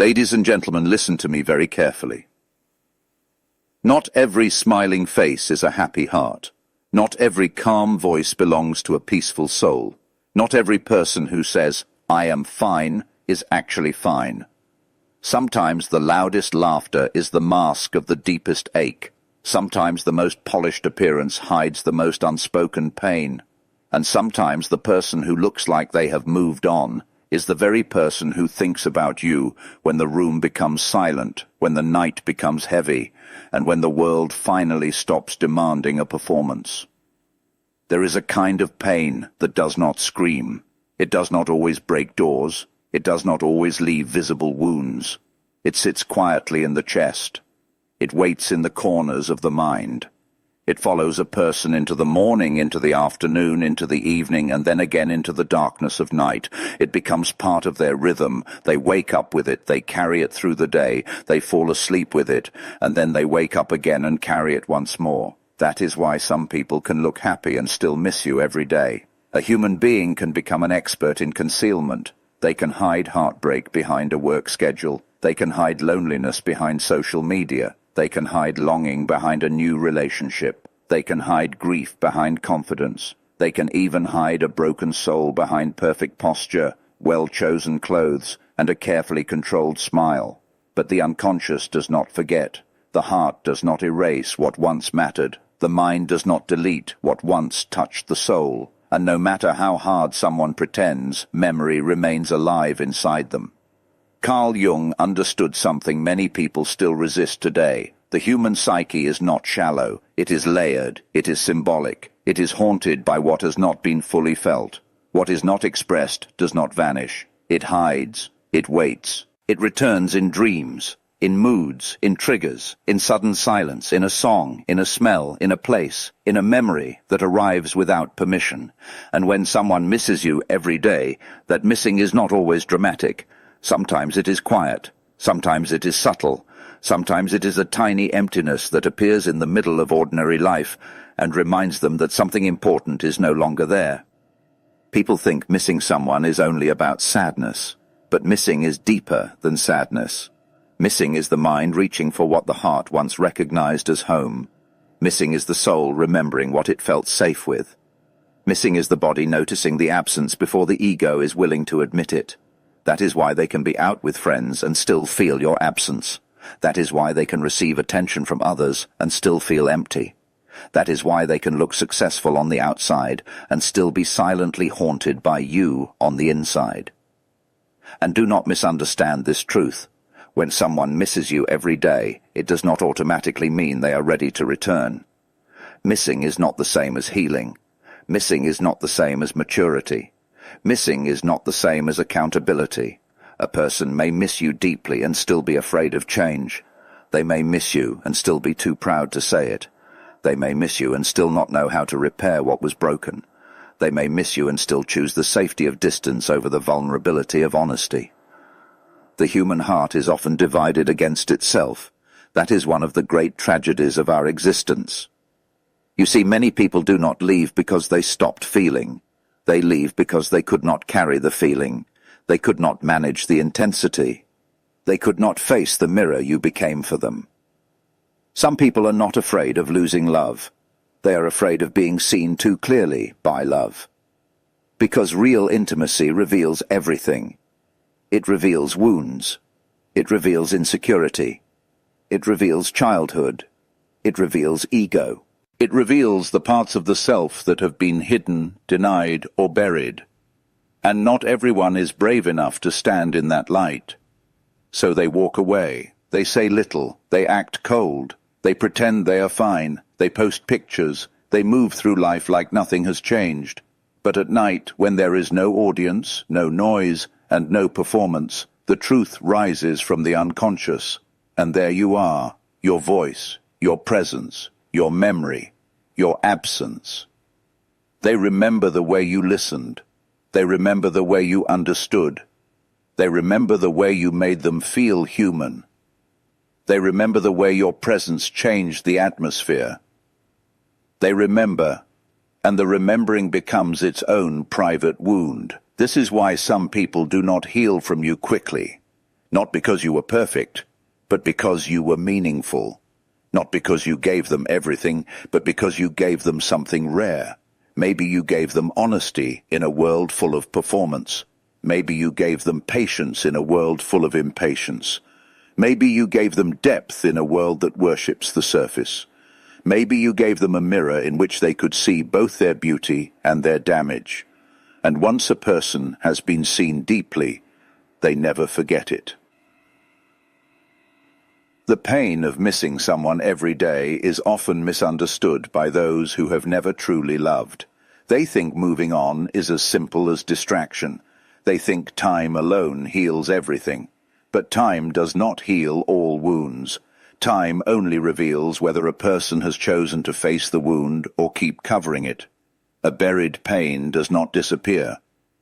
Ladies and gentlemen, listen to me very carefully. Not every smiling face is a happy heart. Not every calm voice belongs to a peaceful soul. Not every person who says, "I am fine," is actually fine. Sometimes the loudest laughter is the mask of the deepest ache. Sometimes the most polished appearance hides the most unspoken pain. And sometimes the person who looks like they have moved on is the very person who thinks about you when the room becomes silent, when the night becomes heavy, and when the world finally stops demanding a performance. There is a kind of pain that does not scream. It does not always break doors. It does not always leave visible wounds. It sits quietly in the chest. It waits in the corners of the mind. It follows a person into the morning, into the afternoon, into the evening, and then again into the darkness of night. It becomes part of their rhythm. They wake up with it. They carry it through the day. They fall asleep with it, and then they wake up again and carry it once more. That is why some people can look happy and still miss you every day. A human being can become an expert in concealment. They can hide heartbreak behind a work schedule. They can hide loneliness behind social media. They can hide longing behind a new relationship. They can hide grief behind confidence. They can even hide a broken soul behind perfect posture, well-chosen clothes, and a carefully controlled smile. But the unconscious does not forget. The heart does not erase what once mattered. The mind does not delete what once touched the soul. And no matter how hard someone pretends, memory remains alive inside them. Carl Jung understood something many people still resist today. The human psyche is not shallow. It is layered. It is symbolic. It is haunted by what has not been fully felt. What is not expressed does not vanish. It hides. It waits. It returns in dreams, in moods, in triggers, in sudden silence, in a song, in a smell, in a place, in a memory that arrives without permission. And when someone misses you every day, that missing is not always dramatic. Sometimes it is quiet. Sometimes it is subtle. Sometimes it is a tiny emptiness that appears in the middle of ordinary life and reminds them that something important is no longer there. People think missing someone is only about sadness, but missing is deeper than sadness. Missing is the mind reaching for what the heart once recognized as home. Missing is the soul remembering what it felt safe with. Missing is the body noticing the absence before the ego is willing to admit it. That is why they can be out with friends and still feel your absence. That is why they can receive attention from others and still feel empty. That is why they can look successful on the outside and still be silently haunted by you on the inside. And do not misunderstand this truth. When someone misses you every day, it does not automatically mean they are ready to return. Missing is not the same as healing. Missing is not the same as maturity. Missing is not the same as accountability. A person may miss you deeply and still be afraid of change. They may miss you and still be too proud to say it. They may miss you and still not know how to repair what was broken. They may miss you and still choose the safety of distance over the vulnerability of honesty. The human heart is often divided against itself. That is one of the great tragedies of our existence. You see, many people do not leave because they stopped feeling. They leave because they could not carry the feeling. They could not manage the intensity. They could not face the mirror you became for them. Some people are not afraid of losing love. They are afraid of being seen too clearly by love. Because real intimacy reveals everything. It reveals wounds. It reveals insecurity. It reveals childhood. It reveals ego. It reveals the parts of the self that have been hidden, denied, or buried. And not everyone is brave enough to stand in that light. So they walk away. They say little. They act cold. They pretend they are fine. They post pictures. They move through life like nothing has changed. But at night, when there is no audience, no noise, and no performance, the truth rises from the unconscious. And there you are, your voice, your presence, your memory, your absence. They remember the way you listened. They remember the way you understood. They remember the way you made them feel human. They remember the way your presence changed the atmosphere. They remember, and the remembering becomes its own private wound. This is why some people do not heal from you quickly. Not because you were perfect, but because you were meaningful. Not because you gave them everything, but because you gave them something rare. Maybe you gave them honesty in a world full of performance. Maybe you gave them patience in a world full of impatience. Maybe you gave them depth in a world that worships the surface. Maybe you gave them a mirror in which they could see both their beauty and their damage. And once a person has been seen deeply, they never forget it. The pain of missing someone every day is often misunderstood by those who have never truly loved. They think moving on is as simple as distraction. They think time alone heals everything. But time does not heal all wounds. Time only reveals whether a person has chosen to face the wound or keep covering it. A buried pain does not disappear.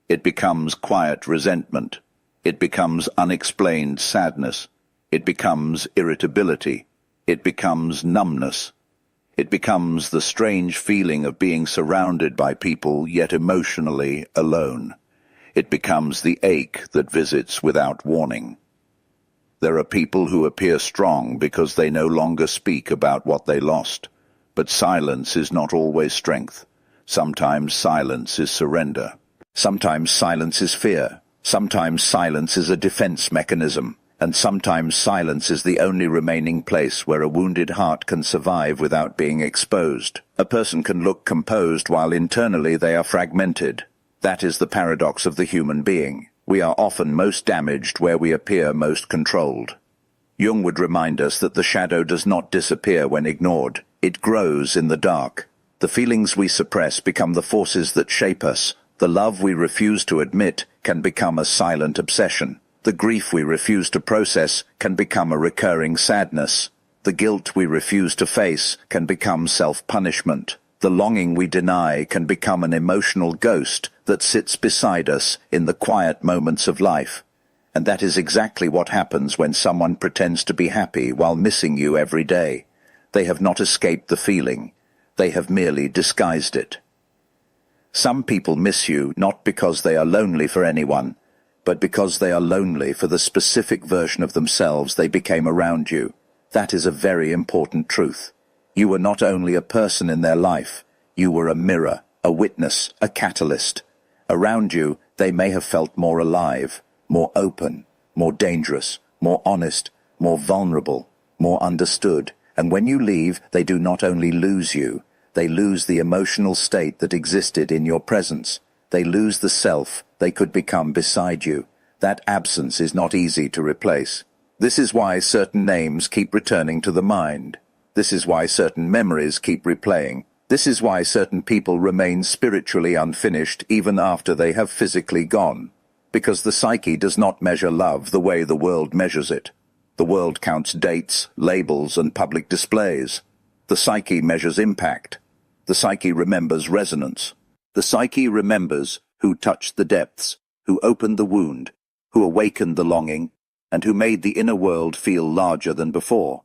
It becomes quiet resentment. It becomes unexplained sadness. It becomes irritability. It becomes numbness. It becomes the strange feeling of being surrounded by people yet emotionally alone. It becomes the ache that visits without warning. There are people who appear strong because they no longer speak about what they lost. But silence is not always strength. Sometimes silence is surrender. Sometimes silence is fear. Sometimes silence is a defense mechanism. And sometimes silence is the only remaining place where a wounded heart can survive without being exposed. A person can look composed while internally they are fragmented. That is the paradox of the human being. We are often most damaged where we appear most controlled. Jung would remind us that the shadow does not disappear when ignored. It grows in the dark. The feelings we suppress become the forces that shape us. The love we refuse to admit can become a silent obsession. The grief we refuse to process can become a recurring sadness. The guilt we refuse to face can become self-punishment. The longing we deny can become an emotional ghost that sits beside us in the quiet moments of life. And that is exactly what happens when someone pretends to be happy while missing you every day. They have not escaped the feeling. They have merely disguised it. Some people miss you not because they are lonely for anyone, but because they are lonely for the specific version of themselves they became around you. That is a very important truth. You were not only a person in their life, you were a mirror, a witness, a catalyst. Around you, they may have felt more alive, more open, more dangerous, more honest, more vulnerable, more understood. And when you leave, they do not only lose you, they lose the emotional state that existed in your presence. They lose the self they could become beside you. That absence is not easy to replace. This is why certain names keep returning to the mind. This is why certain memories keep replaying. This is why certain people remain spiritually unfinished even after they have physically gone. Because the psyche does not measure love the way the world measures it. The world counts dates, labels, and public displays. The psyche measures impact. The psyche remembers resonance. The psyche remembers who touched the depths, who opened the wound, who awakened the longing, and who made the inner world feel larger than before.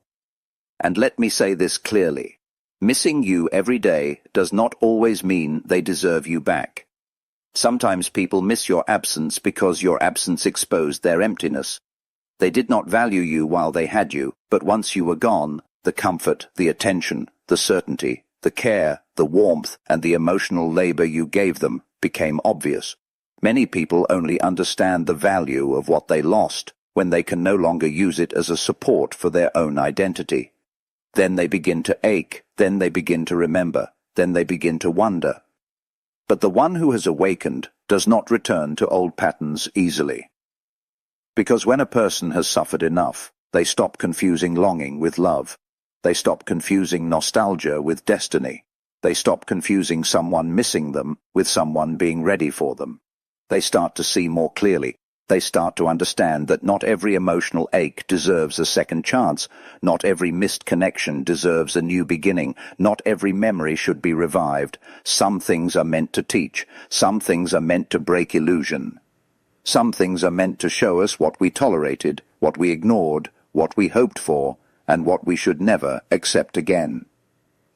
And let me say this clearly. Missing you every day does not always mean they deserve you back. Sometimes people miss your absence because your absence exposed their emptiness. They did not value you while they had you, but once you were gone, the comfort, the attention, the certainty, the care, the warmth, and the emotional labor you gave them became obvious. Many people only understand the value of what they lost when they can no longer use it as a support for their own identity. Then they begin to ache, then they begin to remember, then they begin to wonder. But the one who has awakened does not return to old patterns easily. Because when a person has suffered enough, they stop confusing longing with love. They stop confusing nostalgia with destiny. They stop confusing someone missing them with someone being ready for them. They start to see more clearly. They start to understand that not every emotional ache deserves a second chance. Not every missed connection deserves a new beginning. Not every memory should be revived. Some things are meant to teach. Some things are meant to break illusion. Some things are meant to show us what we tolerated, what we ignored, what we hoped for, and what we should never accept again.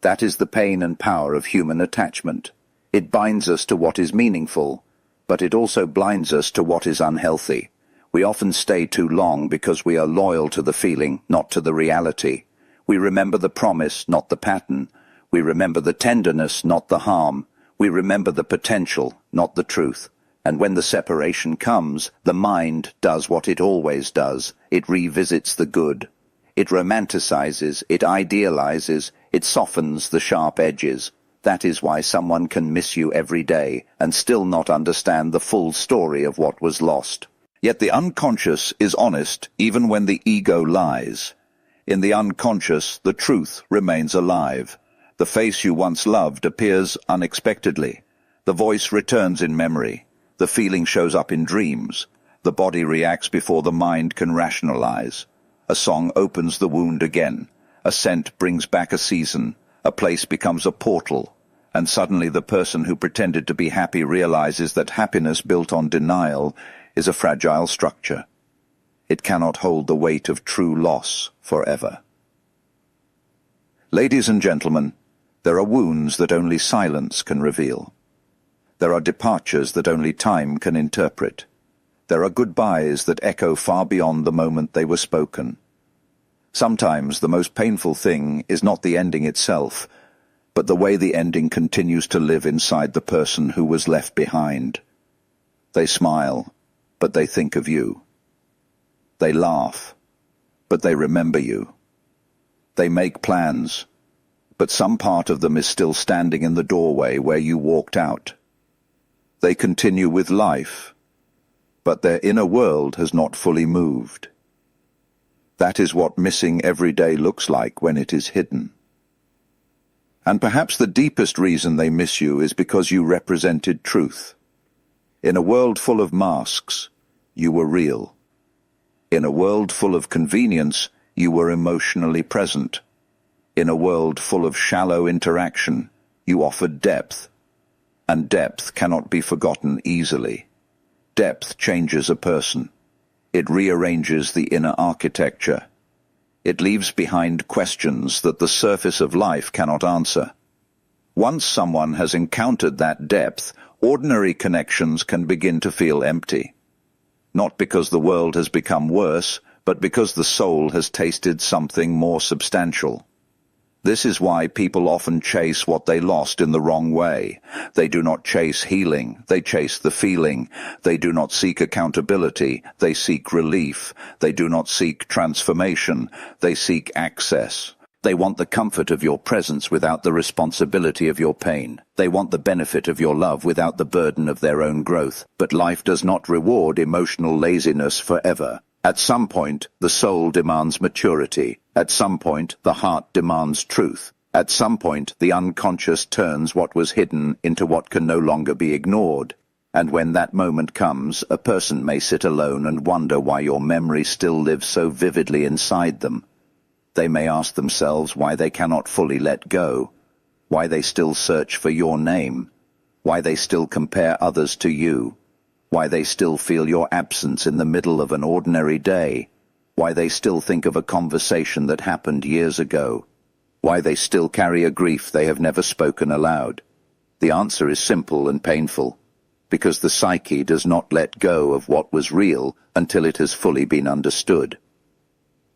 That is the pain and power of human attachment. It binds us to what is meaningful, but it also blinds us to what is unhealthy. We often stay too long because we are loyal to the feeling, not to the reality. We remember the promise, not the pattern. We remember the tenderness, not the harm. We remember the potential, not the truth. And when the separation comes, the mind does what it always does. It revisits the good. It romanticizes, it idealizes, it softens the sharp edges. That is why someone can miss you every day and still not understand the full story of what was lost. Yet the unconscious is honest even when the ego lies. In the unconscious, the truth remains alive. The face you once loved appears unexpectedly. The voice returns in memory. The feeling shows up in dreams. The body reacts before the mind can rationalize. A song opens the wound again. A scent brings back a season. A place becomes a portal. And suddenly the person who pretended to be happy realizes that happiness built on denial is a fragile structure. It cannot hold the weight of true loss forever. Ladies and gentlemen, there are wounds that only silence can reveal. There are departures that only time can interpret. There are goodbyes that echo far beyond the moment they were spoken. Sometimes the most painful thing is not the ending itself, but the way the ending continues to live inside the person who was left behind. They smile, but they think of you. They laugh, but they remember you. They make plans, but some part of them is still standing in the doorway where you walked out. They continue with life, but their inner world has not fully moved. That is what missing every day looks like when it is hidden. And perhaps the deepest reason they miss you is because you represented truth. In a world full of masks, you were real. In a world full of convenience, you were emotionally present. In a world full of shallow interaction, you offered depth. And depth cannot be forgotten easily. Depth changes a person. It rearranges the inner architecture. It leaves behind questions that the surface of life cannot answer. Once someone has encountered that depth, ordinary connections can begin to feel empty. Not because the world has become worse, but because the soul has tasted something more substantial. This is why people often chase what they lost in the wrong way. They do not chase healing, they chase the feeling. They do not seek accountability, they seek relief. They do not seek transformation, they seek access. They want the comfort of your presence without the responsibility of your pain. They want the benefit of your love without the burden of their own growth. But life does not reward emotional laziness forever. At some point, the soul demands maturity. At some point, the heart demands truth. At some point, the unconscious turns what was hidden into what can no longer be ignored. And when that moment comes, a person may sit alone and wonder why your memory still lives so vividly inside them. They may ask themselves why they cannot fully let go, why they still search for your name, why they still compare others to you, why they still feel your absence in the middle of an ordinary day, why they still think of a conversation that happened years ago, why they still carry a grief they have never spoken aloud. The answer is simple and painful, because the psyche does not let go of what was real until it has fully been understood.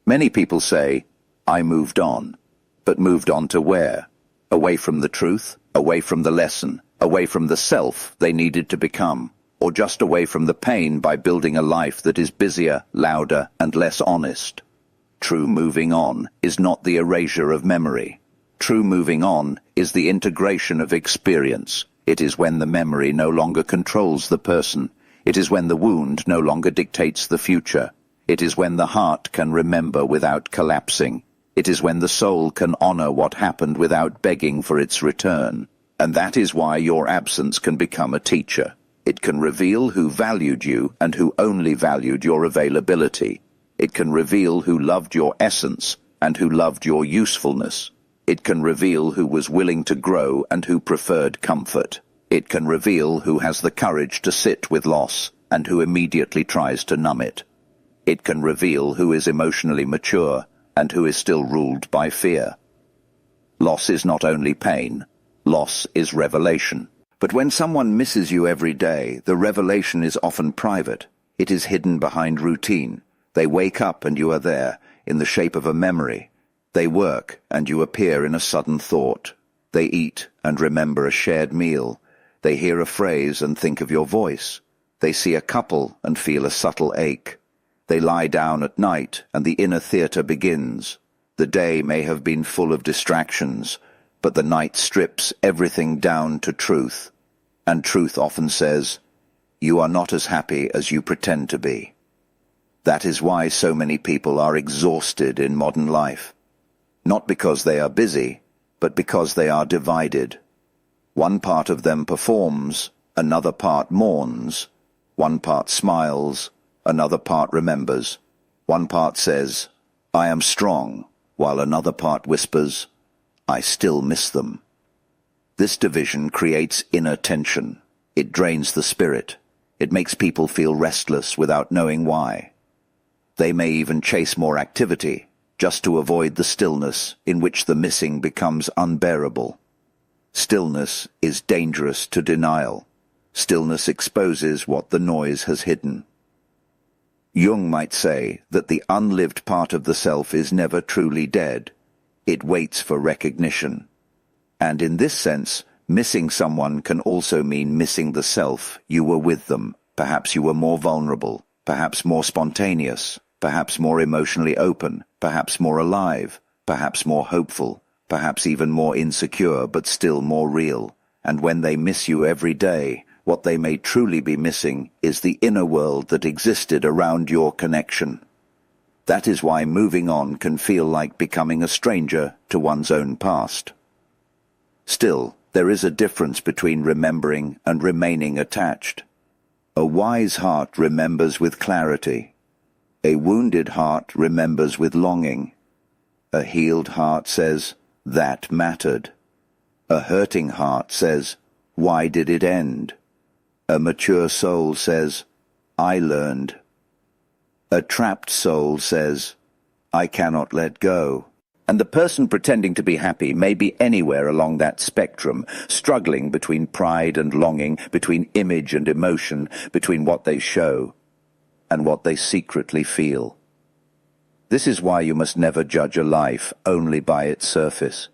Many people say, I moved on, but moved on to where? Away from the truth, away from the lesson, away from the self they needed to become, or just away from the pain by building a life that is busier, louder, and less honest. True moving on is not the erasure of memory. True moving on is the integration of experience. It is when the memory no longer controls the person. It is when the wound no longer dictates the future. It is when the heart can remember without collapsing. It is when the soul can honor what happened without begging for its return. And that is why your absence can become a teacher. It can reveal who valued you and who only valued your availability. It can reveal who loved your essence and who loved your usefulness. It can reveal who was willing to grow and who preferred comfort. It can reveal who has the courage to sit with loss and who immediately tries to numb it. It can reveal who is emotionally mature and who is still ruled by fear. Loss is not only pain, loss is revelation. But when someone misses you every day, the revelation is often private. It is hidden behind routine. They wake up and you are there, in the shape of a memory. They work and you appear in a sudden thought. They eat and remember a shared meal. They hear a phrase and think of your voice. They see a couple and feel a subtle ache. They lie down at night and the inner theatre begins. The day may have been full of distractions, but the night strips everything down to truth. And truth often says, you are not as happy as you pretend to be. That is why so many people are exhausted in modern life. Not because they are busy, but because they are divided. One part of them performs, another part mourns. One part smiles, another part remembers. One part says, I am strong, while another part whispers, I still miss them. This division creates inner tension. It drains the spirit. It makes people feel restless without knowing why. They may even chase more activity, just to avoid the stillness in which the missing becomes unbearable. Stillness is dangerous to denial. Stillness exposes what the noise has hidden. Jung might say that the unlived part of the self is never truly dead. It waits for recognition. And in this sense, missing someone can also mean missing the self. You were with them. Perhaps you were more vulnerable, perhaps more spontaneous, perhaps more emotionally open, perhaps more alive, perhaps more hopeful, perhaps even more insecure, but still more real. And when they miss you every day, what they may truly be missing is the inner world that existed around your connection. That is why moving on can feel like becoming a stranger to one's own past. Still, there is a difference between remembering and remaining attached. A wise heart remembers with clarity. A wounded heart remembers with longing. A healed heart says, that mattered. A hurting heart says, why did it end? A mature soul says, I learned. A trapped soul says, I cannot let go. And the person pretending to be happy may be anywhere along that spectrum, struggling between pride and longing, between image and emotion, between what they show and what they secretly feel. This is why you must never judge a life only by its surface.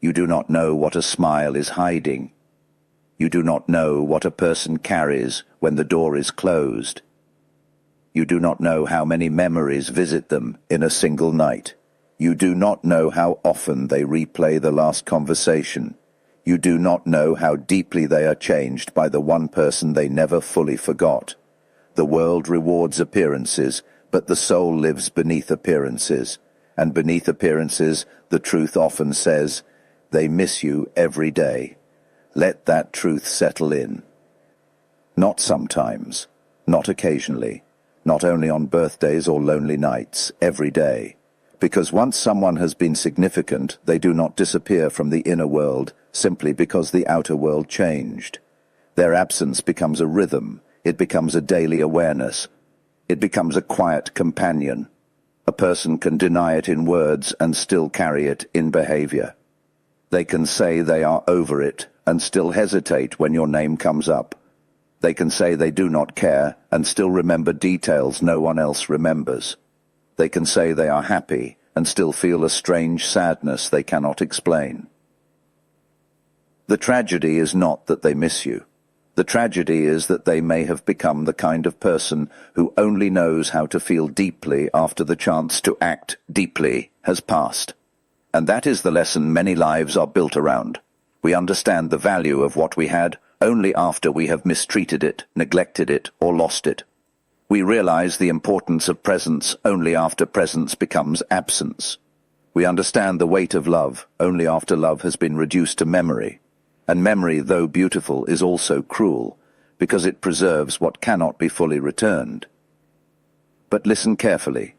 You do not know what a smile is hiding. You do not know what a person carries when the door is closed. You do not know how many memories visit them in a single night. You do not know how often they replay the last conversation. You do not know how deeply they are changed by the one person they never fully forgot. The world rewards appearances, but the soul lives beneath appearances. And beneath appearances, the truth often says, they miss you every day. Let that truth settle in. Not sometimes, not occasionally, not only on birthdays or lonely nights, every day. Because once someone has been significant, they do not disappear from the inner world simply because the outer world changed. Their absence becomes a rhythm. It becomes a daily awareness. It becomes a quiet companion. A person can deny it in words and still carry it in behavior. They can say they are over it and still hesitate when your name comes up. They can say they do not care and still remember details no one else remembers. They can say they are happy and still feel a strange sadness they cannot explain. The tragedy is not that they miss you. The tragedy is that they may have become the kind of person who only knows how to feel deeply after the chance to act deeply has passed. And that is the lesson many lives are built around. We understand the value of what we had only after we have mistreated it, neglected it, or lost it. We realize the importance of presence only after presence becomes absence. We understand the weight of love only after love has been reduced to memory. And memory, though beautiful, is also cruel, because it preserves what cannot be fully returned. But listen carefully.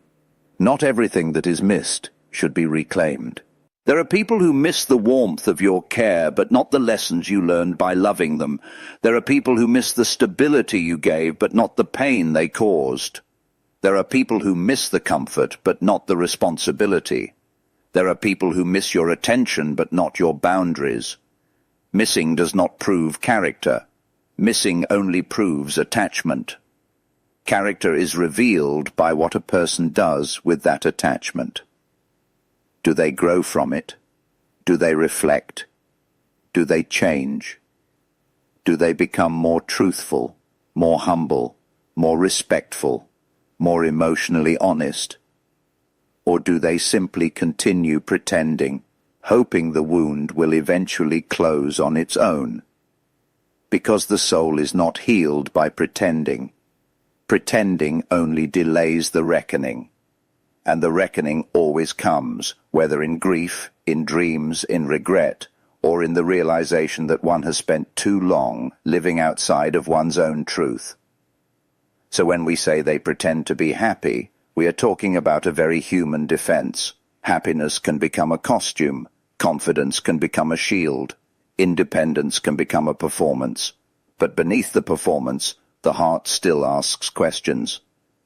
Not everything that is missed should be reclaimed. There are people who miss the warmth of your care, but not the lessons you learned by loving them. There are people who miss the stability you gave, but not the pain they caused. There are people who miss the comfort, but not the responsibility. There are people who miss your attention, but not your boundaries. Missing does not prove character. Missing only proves attachment. Character is revealed by what a person does with that attachment. Do they grow from it? Do they reflect? Do they change? Do they become more truthful, more humble, more respectful, more emotionally honest? Or do they simply continue pretending, hoping the wound will eventually close on its own? Because the soul is not healed by pretending. Pretending only delays the reckoning. And the reckoning always comes, whether in grief, in dreams, in regret, or in the realization that one has spent too long living outside of one's own truth. So when we say they pretend to be happy, we are talking about a very human defense. Happiness can become a costume, confidence can become a shield, independence can become a performance. But beneath the performance, the heart still asks questions.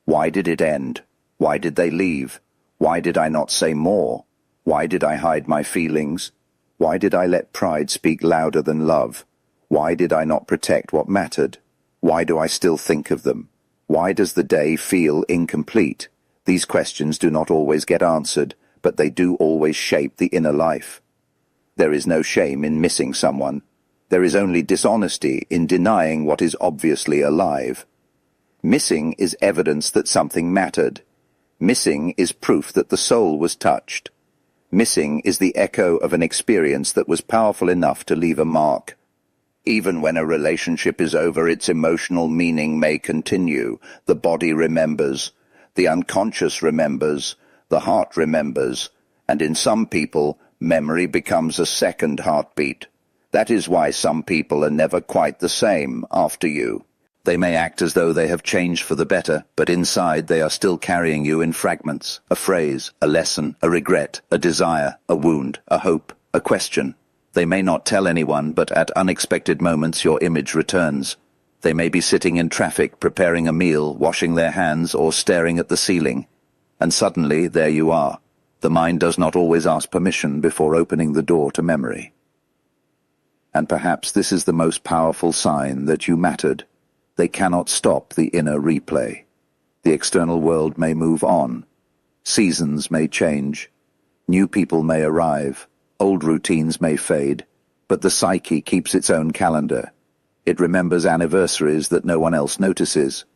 Why did it end? Why did they leave? Why did I not say more? Why did I hide my feelings? Why did I let pride speak louder than love? Why did I not protect what mattered? Why do I still think of them? Why does the day feel incomplete? These questions do not always get answered, but they do always shape the inner life. There is no shame in missing someone. There is only dishonesty in denying what is obviously alive. Missing is evidence that something mattered. Missing is proof that the soul was touched. Missing is the echo of an experience that was powerful enough to leave a mark. Even when a relationship is over, its emotional meaning may continue. The body remembers, the unconscious remembers, the heart remembers, and in some people, memory becomes a second heartbeat. That is why some people are never quite the same after you. They may act as though they have changed for the better, but inside they are still carrying you in fragments, a phrase, a lesson, a regret, a desire, a wound, a hope, a question. They may not tell anyone, but at unexpected moments your image returns. They may be sitting in traffic, preparing a meal, washing their hands, or staring at the ceiling. And suddenly, there you are. The mind does not always ask permission before opening the door to memory. And perhaps this is the most powerful sign that you mattered. They cannot stop the inner replay. The external world may move on. Seasons may change. New people may arrive. Old routines may fade. But the psyche keeps its own calendar. It remembers anniversaries that no one else notices.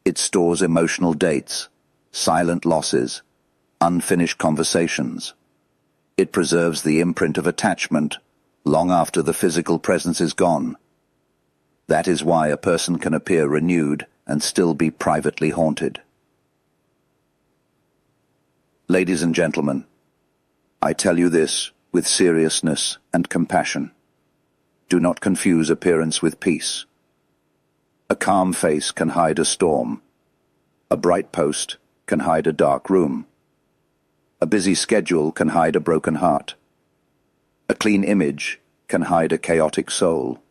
It stores emotional dates, silent losses, unfinished conversations. It preserves the imprint of attachment long after the physical presence is gone. That is why a person can appear renewed and still be privately haunted. Ladies and gentlemen, I tell you this with seriousness and compassion. Do not confuse appearance with peace. A calm face can hide a storm. A bright post can hide a dark room. A busy schedule can hide a broken heart. A clean image can hide a chaotic soul.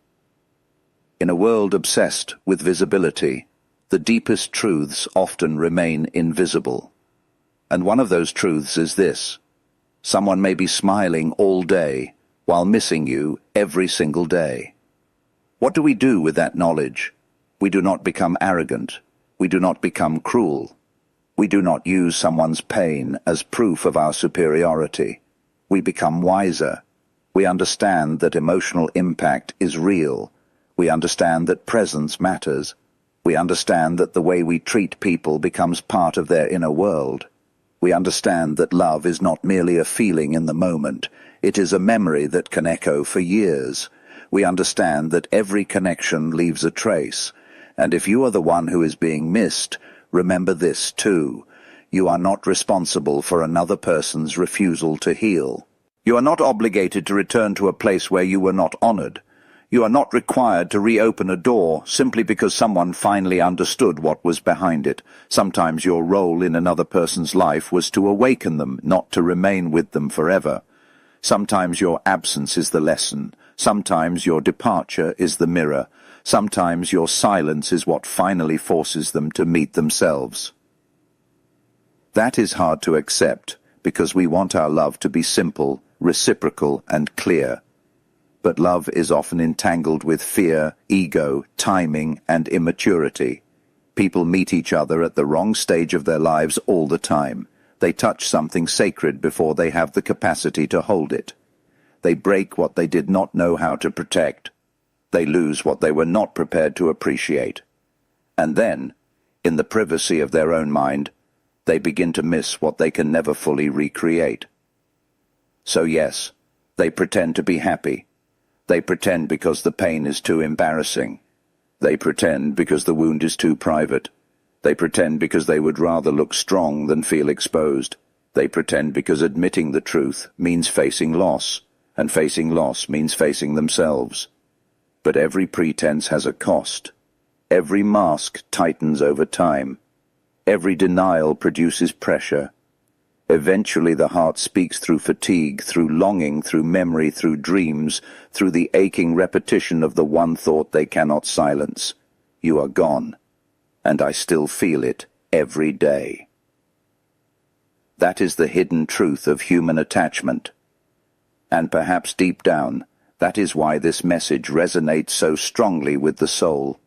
In a world obsessed with visibility, the deepest truths often remain invisible. And one of those truths is this: someone may be smiling all day while missing you every single day. What do we do with that knowledge? We do not become arrogant. We do not become cruel. We do not use someone's pain as proof of our superiority. We become wiser. We understand that emotional impact is real. We understand that presence matters. We understand that the way we treat people becomes part of their inner world. We understand that love is not merely a feeling in the moment. It is a memory that can echo for years. We understand that every connection leaves a trace. And if you are the one who is being missed, remember this too: you are not responsible for another person's refusal to heal. You are not obligated to return to a place where you were not honored. You are not required to reopen a door simply because someone finally understood what was behind it. Sometimes your role in another person's life was to awaken them, not to remain with them forever. Sometimes your absence is the lesson. Sometimes your departure is the mirror. Sometimes your silence is what finally forces them to meet themselves. That is hard to accept because we want our love to be simple, reciprocal, and clear. But love is often entangled with fear, ego, timing, and immaturity. People meet each other at the wrong stage of their lives all the time. They touch something sacred before they have the capacity to hold it. They break what they did not know how to protect. They lose what they were not prepared to appreciate. And then, in the privacy of their own mind, they begin to miss what they can never fully recreate. So yes, they pretend to be happy. They pretend because the pain is too embarrassing. They pretend because the wound is too private. They pretend because they would rather look strong than feel exposed. They pretend because admitting the truth means facing loss, and facing loss means facing themselves. But every pretense has a cost. Every mask tightens over time. Every denial produces pressure. Eventually the heart speaks through fatigue, through longing, through memory, through dreams, through the aching repetition of the one thought they cannot silence. You are gone, and I still feel it every day. That is the hidden truth of human attachment. And perhaps deep down, that is why this message resonates so strongly with the soul.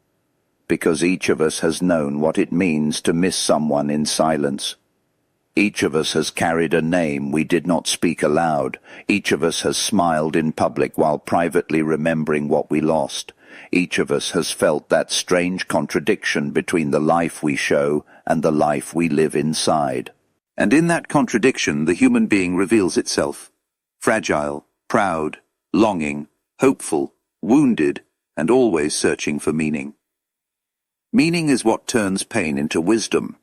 Because each of us has known what it means to miss someone in silence. Each of us has carried a name we did not speak aloud. Each of us has smiled in public while privately remembering what we lost. Each of us has felt that strange contradiction between the life we show and the life we live inside. And in that contradiction, the human being reveals itself. Fragile, proud, longing, hopeful, wounded, and always searching for meaning. Meaning is what turns pain into wisdom.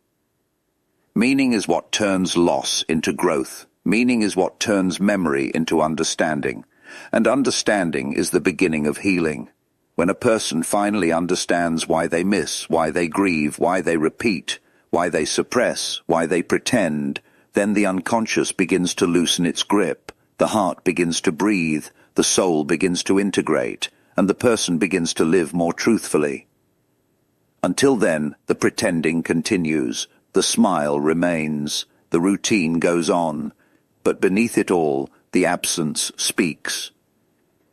Meaning is what turns loss into growth. Meaning is what turns memory into understanding. And understanding is the beginning of healing. When a person finally understands why they miss, why they grieve, why they repeat, why they suppress, why they pretend, then the unconscious begins to loosen its grip, the heart begins to breathe, the soul begins to integrate, and the person begins to live more truthfully. Until then, the pretending continues. The smile remains, the routine goes on, but beneath it all, the absence speaks.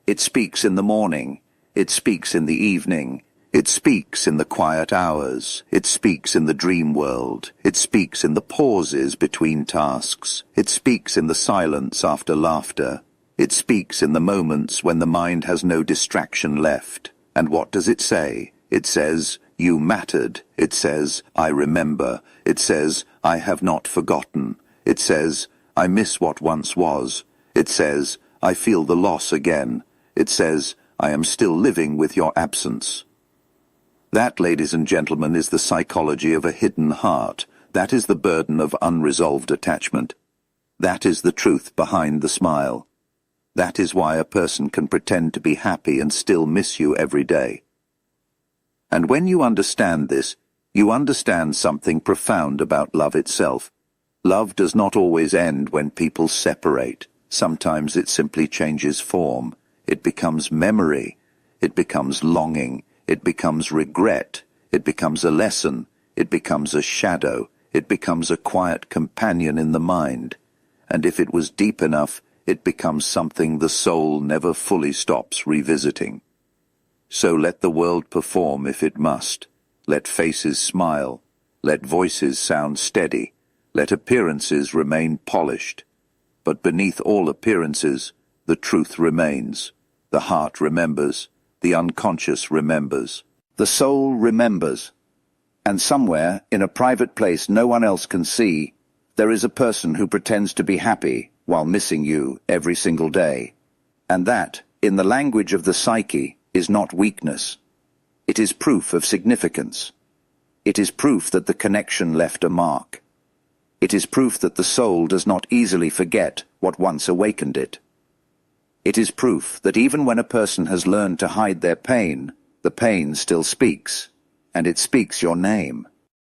It speaks in the morning, it speaks in the evening, it speaks in the quiet hours, it speaks in the dream world, it speaks in the pauses between tasks, it speaks in the silence after laughter, it speaks in the moments when the mind has no distraction left. And what does it say? It says, "You mattered." It says, "I remember." It says, "I have not forgotten." It says, "I miss what once was." It says, "I feel the loss again." It says, "I am still living with your absence." That, ladies and gentlemen, is the psychology of a hidden heart. That is the burden of unresolved attachment. That is the truth behind the smile. That is why a person can pretend to be happy and still miss you every day. And when you understand this, you understand something profound about love itself. Love does not always end when people separate. Sometimes it simply changes form. It becomes memory. It becomes longing. It becomes regret. It becomes a lesson. It becomes a shadow. It becomes a quiet companion in the mind. And if it was deep enough, it becomes something the soul never fully stops revisiting. So let the world perform if it must. Let faces smile. Let voices sound steady. Let appearances remain polished. But beneath all appearances, the truth remains. The heart remembers. The unconscious remembers. The soul remembers. And somewhere, in a private place no one else can see, there is a person who pretends to be happy while missing you every single day. And that, in the language of the psyche, is not weakness. It is proof of significance. It is proof that the connection left a mark. It is proof that the soul does not easily forget what once awakened it. It is proof that even when a person has learned to hide their pain, the pain still speaks, and it speaks your name.